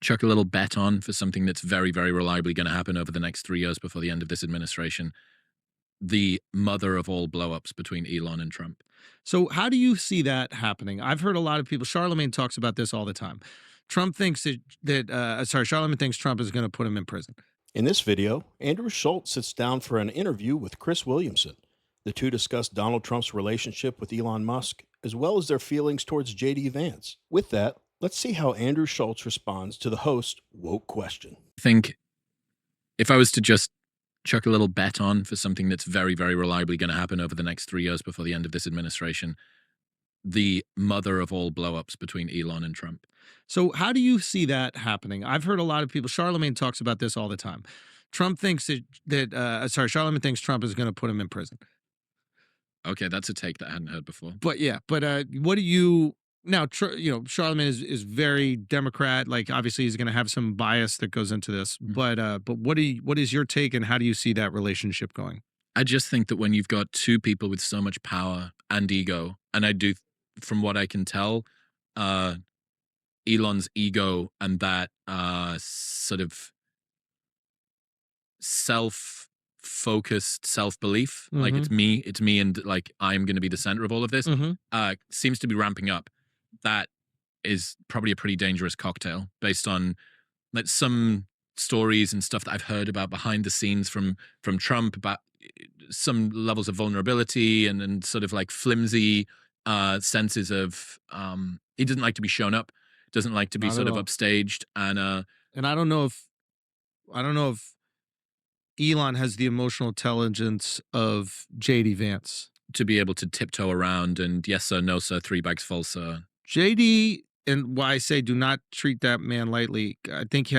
chuck a little bet on for something that's very, very reliably going to happen over the next 3 years before the end of this administration. The mother of all blowups between Elon and Trump. So how do you see that happening? I've heard a lot of people. Charlemagne talks about this all the time. Trump thinks Charlemagne thinks Trump is going to put him in prison. In this video, Andrew Schulz sits down for an interview with Chris Williamson. The two discuss Donald Trump's relationship with Elon Musk, as well as their feelings towards J.D. Vance. With that, let's see how Andrew Schulz responds to the host's woke question. I think if I was to just chuck a little bet on for something that's very, very reliably going to happen over the next 3 years before the end of this administration, the mother of all blowups between Elon and Trump. So how do you see that happening? I've heard a lot of people. Charlemagne talks about this all the time. Charlemagne thinks Trump is going to put him in prison. Okay, that's a take that I hadn't heard before. But what do you now? Charlemagne is very Democrat. Like obviously he's going to have some bias that goes into this. But what is your take, and how do you see that relationship going? I just think that when you've got two people with so much power and ego, and I do, from what I can tell, Elon's ego and that sort of self-focused self-belief, like it's me, and like I'm going to be the center of all of this, seems to be ramping up. That is probably a pretty dangerous cocktail based on like some stories and stuff that I've heard about behind the scenes from Trump about some levels of vulnerability and sort of like flimsy senses of he doesn't like to be shown up, doesn't like to be sort of upstaged, and I don't know if Elon has the emotional intelligence of J.D. Vance to be able to tiptoe around and yes sir, no sir, 3 bags full sir. JD, and why I say do not treat that man lightly. I think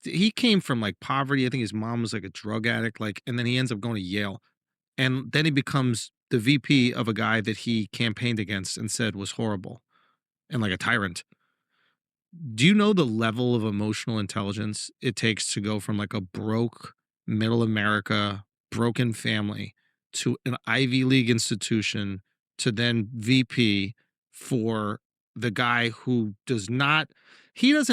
he came from like poverty. I think his mom was like a drug addict, and then he ends up going to Yale. And then he becomes the VP of a guy that he campaigned against and said was horrible and like a tyrant. Do you know the level of emotional intelligence it takes to go from like a broke middle America, broken family to an Ivy League institution to then VP for the guy who doesn't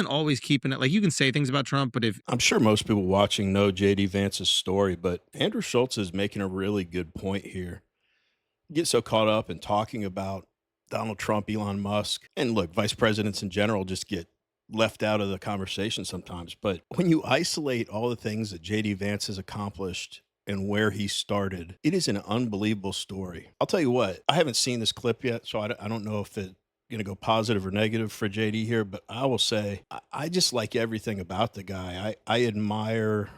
always keep in it. Like you can say things about Trump, but I'm sure most people watching know J.D. Vance's story, but Andrew Schulz is making a really good point here. You get so caught up in talking about Donald Trump, Elon Musk, and look, vice presidents in general just get left out of the conversation sometimes. But when you isolate all the things that J.D. Vance has accomplished and where he started, it is an unbelievable story. I'll tell you what, I haven't seen this clip yet, so I don't know if it's going to go positive or negative for JD here, but I will say I just like everything about the guy. I admire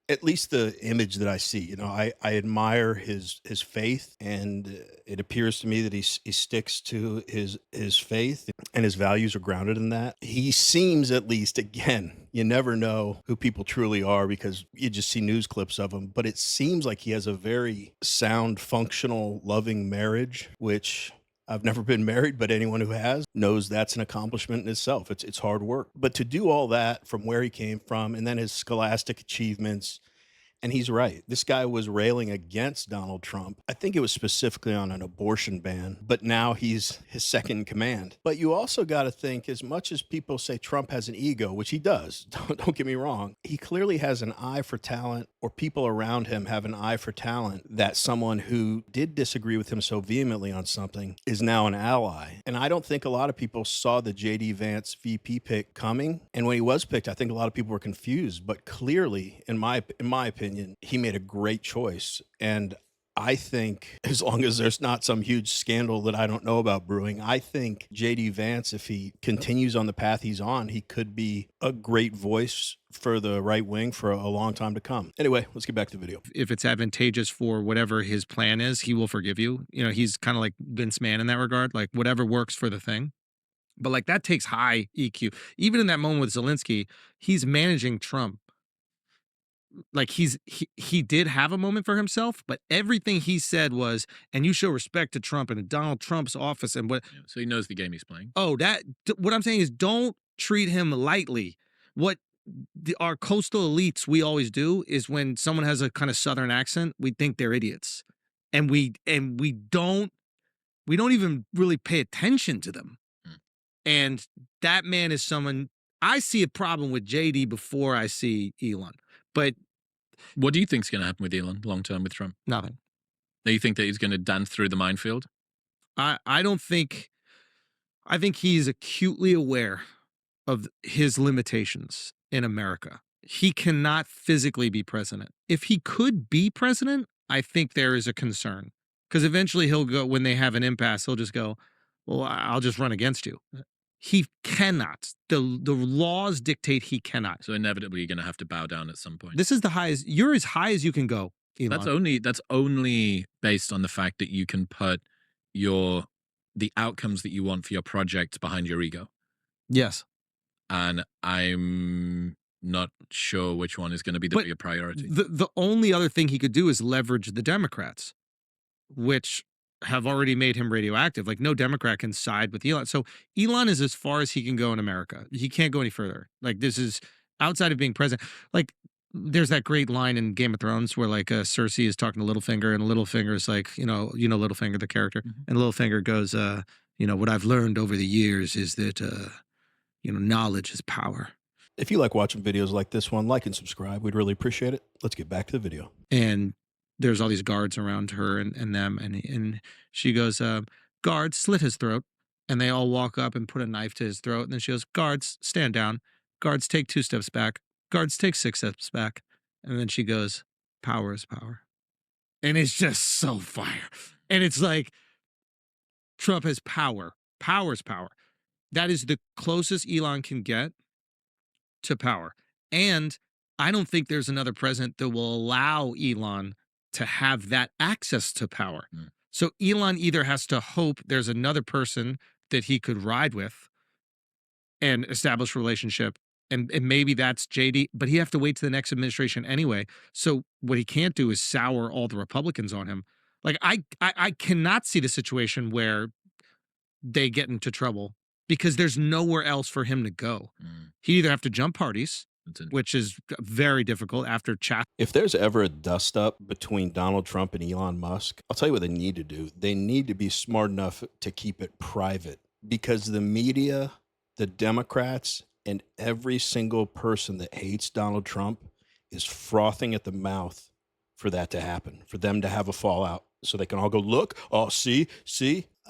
at least the image that I see. I admire his faith, and it appears to me that he sticks to his faith, and his values are grounded in that. He seems, at least, again, you never know who people truly are because you just see news clips of him, but it seems like he has a very sound, functional, loving marriage, which I've never been married, but anyone who has knows that's an accomplishment in itself. It's hard work. But to do all that from where he came from and then his scholastic achievements, and he's right. This guy was railing against Donald Trump. I think it was specifically on an abortion ban, but now he's his second in command. But you also got to think, as much as people say Trump has an ego, which he does, don't get me wrong, he clearly has an eye for talent, or people around him have an eye for talent, that someone who did disagree with him so vehemently on something is now an ally. And I don't think a lot of people saw the J.D. Vance VP pick coming. And when he was picked, I think a lot of people were confused, but clearly, in my opinion, he made a great choice. And I think, as long as there's not some huge scandal that I don't know about brewing, I think J.D. Vance, if he continues on the path he's on, he could be a great voice for the right wing for a long time to come. Anyway, let's get back to the video. If it's advantageous for whatever his plan is, he will forgive you. He's kind of like Vince McMahon in that regard, like whatever works for the thing. But like that takes high EQ. Even in that moment with Zelensky, he's managing Trump. Like he did have a moment for himself, but everything he said was, and you show respect to Trump and Donald Trump's office and what. Yeah, so he knows the game he's playing. Oh, what I'm saying is don't treat him lightly. What our coastal elites, we always do is when someone has a kind of Southern accent, we think they're idiots. And we don't even really pay attention to them. And that man is someone I see a problem with JD before I see Elon, but What do you think's going to happen with Elon long term with Trump? nothing. Do you think that he's going to dance through the minefield? I don't think. I think he's acutely aware of his limitations in America. He cannot physically be president. If he could be president, I think there is a concern because eventually he'll go, when they have an impasse, he'll just go, well, I'll just run against you. He cannot. The laws dictate he cannot. So inevitably, you're going to have to bow down at some point. This is the highest. You're as high as you can go, Elon. That's only based on the fact that you can put the outcomes that you want for your project behind your ego. Yes. And I'm not sure which one is going to be the bigger priority. The only other thing he could do is leverage the Democrats, which have already made him radioactive. Like no Democrat can side with Elon. So Elon is as far as he can go in America. He can't go any further. Like this is outside of being president. Like there's that great line in Game of Thrones where like Cersei is talking to Littlefinger and Littlefinger is like, you know Littlefinger, the character, and Littlefinger goes, what I've learned over the years is that, knowledge is power. If you like watching videos like this one, like and subscribe. We'd really appreciate it. Let's get back to the video. And there's all these guards around her and them. And she goes, guards, slit his throat. And they all walk up and put a knife to his throat. And then she goes, guards, stand down. Guards, take 2 steps back. Guards, take 6 steps back. And then she goes, power is power. And it's just so fire. And it's like, Trump has power. Power is power. That is the closest Elon can get to power. And I don't think there's another president that will allow Elon to have that access to power. So Elon either has to hope there's another person that he could ride with and establish a relationship, and maybe that's JD, but he have to wait to the next administration anyway. So what he can't do is sour all the Republicans on him. Like I cannot see the situation where they get into trouble because there's nowhere else for him to go. He'd either have to jump parties, which is very difficult after chat. If there's ever a dust up between Donald Trump and Elon Musk, I'll tell you what they need to do. They need to be smart enough to keep it private because the media, the Democrats, and every single person that hates Donald Trump is frothing at the mouth for that to happen, for them to have a fallout so they can all go, look, oh, see.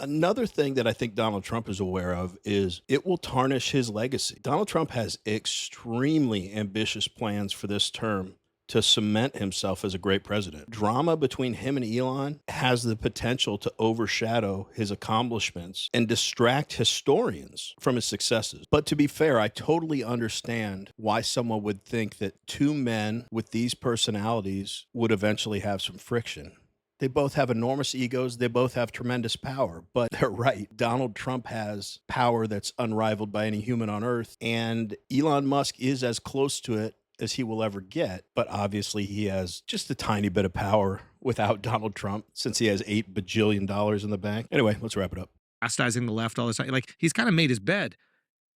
Another thing that I think Donald Trump is aware of is it will tarnish his legacy. Donald Trump has extremely ambitious plans for this term to cement himself as a great president. Drama between him and Elon has the potential to overshadow his accomplishments and distract historians from his successes. But to be fair, I totally understand why someone would think that 2 men with these personalities would eventually have some friction. They both have enormous egos. They both have tremendous power, but they're right. Donald Trump has power that's unrivaled by any human on earth, and Elon Musk is as close to it as he will ever get. But obviously he has just a tiny bit of power without Donald Trump since he has $8 bajillion in the bank. Anyway, let's wrap it up. Chastising the left all the time. Like he's kind of made his bed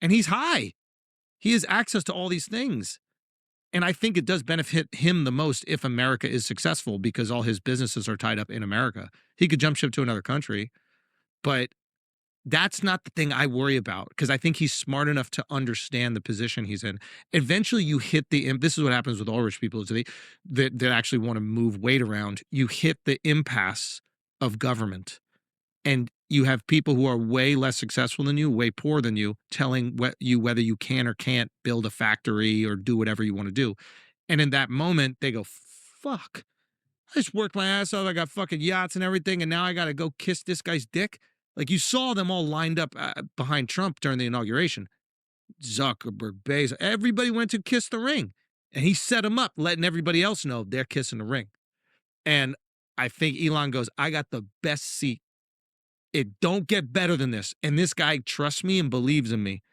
and he's high. He has access to all these things. And I think it does benefit him the most if America is successful because all his businesses are tied up in America. He could jump ship to another country, but that's not the thing I worry about because I think he's smart enough to understand the position he's in. Eventually you hit this is what happens with all rich people is that actually want to move weight around. You hit the impasse of government and you have people who are way less successful than you, way poorer than you, telling you whether you can or can't build a factory or do whatever you want to do. And in that moment, they go, fuck, I just worked my ass off. I got fucking yachts and everything. And now I got to go kiss this guy's dick. Like you saw them all lined up behind Trump during the inauguration. Zuckerberg, Bezos, everybody went to kiss the ring. And he set them up, letting everybody else know they're kissing the ring. And I think Elon goes, I got the best seat. It don't get better than this. And this guy trusts me and believes in me.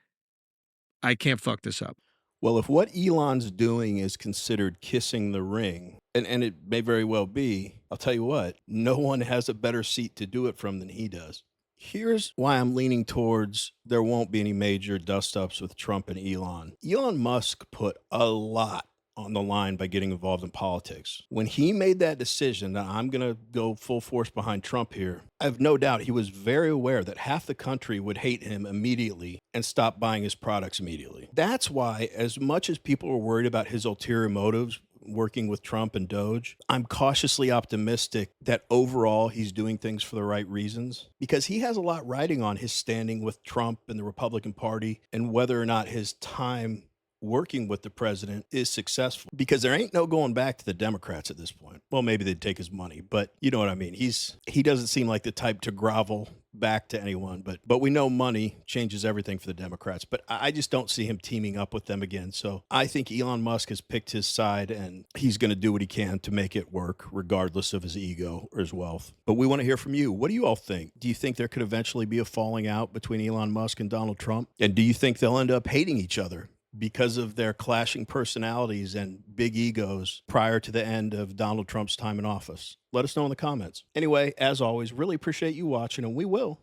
I can't fuck this up. Well, if what Elon's doing is considered kissing the ring, and it may very well be, I'll tell you what, no one has a better seat to do it from than he does. Here's why I'm leaning towards there won't be any major dust-ups with Trump and Elon. Elon Musk put a lot on the line by getting involved in politics. When he made that decision that I'm going to go full force behind Trump here, I have no doubt he was very aware that half the country would hate him immediately and stop buying his products immediately. That's why, as much as people were worried about his ulterior motives working with Trump and Doge, I'm cautiously optimistic that overall he's doing things for the right reasons, because he has a lot riding on his standing with Trump and the Republican Party and whether or not his time working with the president is successful, because there ain't no going back to the Democrats at this point. Well, maybe they'd take his money, but you know what I mean. He doesn't seem like the type to grovel back to anyone, but we know money changes everything for the Democrats, but I just don't see him teaming up with them again. So I think Elon Musk has picked his side, and he's going to do what he can to make it work regardless of his ego or his wealth. But we want to hear from you. What do you all think? Do you think there could eventually be a falling out between Elon Musk and Donald Trump? And do you think they'll end up hating each other because of their clashing personalities and big egos prior to the end of Donald Trump's time in office? Let us know in the comments. Anyway, as always, really appreciate you watching, and we will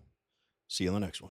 see you in the next one.